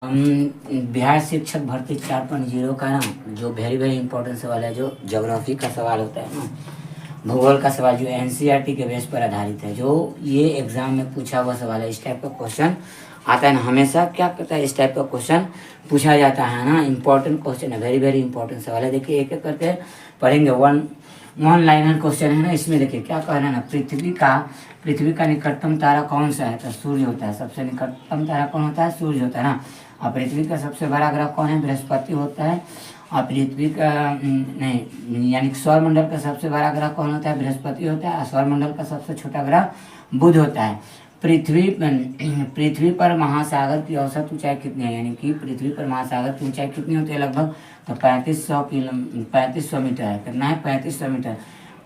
बिहार शिक्षक भर्ती 4.0 का ना जो वेरी वेरी इंपॉर्टेंट सवाल है, जो ज्योग्राफी का सवाल होता है ना, भूगोल का सवाल जो एनसीईआरटी के बेस पर आधारित है, जो ये एग्जाम में पूछा हुआ सवाल है। इस टाइप का क्वेश्चन आता है ना, हमेशा क्या करता है, इस टाइप का क्वेश्चन पूछा जाता है ना। इंपॉर्टेंट क्वेश्चन है, वेरी वेरी इंपॉर्टेंट सवाल है। देखिए एक एक करके पढ़ेंगे। वन लाइनर क्वेश्चन है ना। इसमें देखिए क्या कह रहे हैं ना, पृथ्वी का निकटतम तारा कौन सा है, तो सूर्य होता है। सबसे निकटतम तारा कौन होता है, सूर्य होता है ना। और पृथ्वी का सबसे बड़ा ग्रह कौन है, बृहस्पति होता है। और पृथ्वी का नहीं, यानी सौरमंडल का सबसे बड़ा ग्रह कौन होता है, बृहस्पति होता है। और सौरमंडल का सबसे छोटा ग्रह बुध होता है। पृथ्वी पर महासागर की औसत ऊंचाई कितनी है, यानी कि पृथ्वी पर महासागर की ऊंचाई कितनी होती है, लगभग तो 3500 मीटर है। कितना है, 3500 मीटर।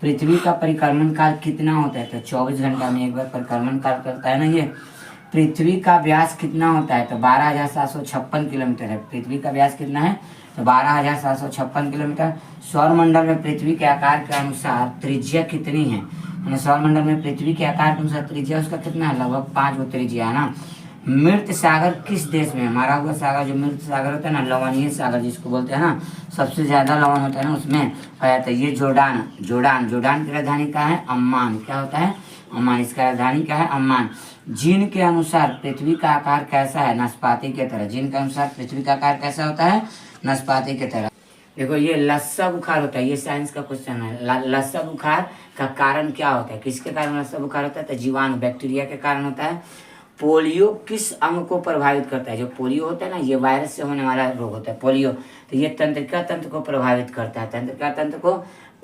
पृथ्वी का परिक्रमण काल कितना होता है, तो 24 घंटा में एक बार परिक्रमण काल करता है ना ये। पृथ्वी का व्यास कितना होता है, तो 12,756 किलोमीटर है। पृथ्वी का व्यास कितना है, तो 12,756 किलोमीटर। सौरमंडल में पृथ्वी के आकार के अनुसार त्रिज्या कितनी है, सौरमंडल में पृथ्वी के आकार के अनुसार त्रिज्या उसका कितना है, लगभग 5 गो त्रिज्या है ना। मृत सागर किस देश में है, मरा हुआ सागर जो मृत सागर होता है ना, लवणीय सागर जिसको बोलते हैं ना, सबसे ज्यादा लवण होता है ना उसमें पाया जाता है। ये जोर्डान की राजधानी क्या है, अम्मान। क्या होता है, अम्मान। इसका राजधानी क्या है, अम्मान। जिन के अनुसार पृथ्वी का आकार कैसा है, नाशपाती की तरह। जिन के अनुसार पृथ्वी का आकार कैसा होता है, नाशपाती की तरह। देखो ये लस्सा बुखार होता है, ये साइंस का क्वेश्चन है। लस्सा बुखार का कारण क्या होता है, किसके कारण लस्सा बुखार होता है, तो जीवाणु बैक्टीरिया के कारण होता है। पोलियो किस अंग को प्रभावित करता है, जो पोलियो होता है ना, ये वायरस से होने वाला रोग होता है पोलियो। तो ये तंत्रिका तंत्र को प्रभावित करता है। तंत्रिका तंत्र को।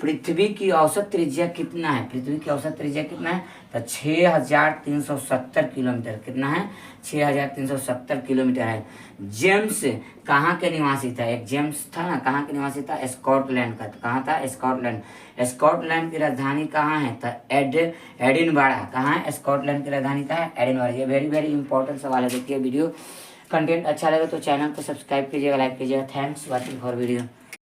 पृथ्वी की औसत त्रिज्या कितना है, पृथ्वी की औसत त्रिज्या कितना है, तो 6370 किलोमीटर। कितना है, 6370 किलोमीटर है। जेम्स कहाँ के निवासी था, एक जेम्स था ना, कहाँ के निवासी था, स्कॉटलैंड का। तो कहाँ था, स्कॉटलैंड की राजधानी कहाँ है, तो एडिनबरा। कहाँ है, स्कॉटलैंड की राजधानी कहाँ है, एडिनबरा। ये वेरी वेरी इंपॉर्टेंट सवाल है। देखिए वीडियो कंटेंट अच्छा लगे तो चैनल को सब्सक्राइब कीजिएगा, लाइक कीजिएगा। Thanks watching for video.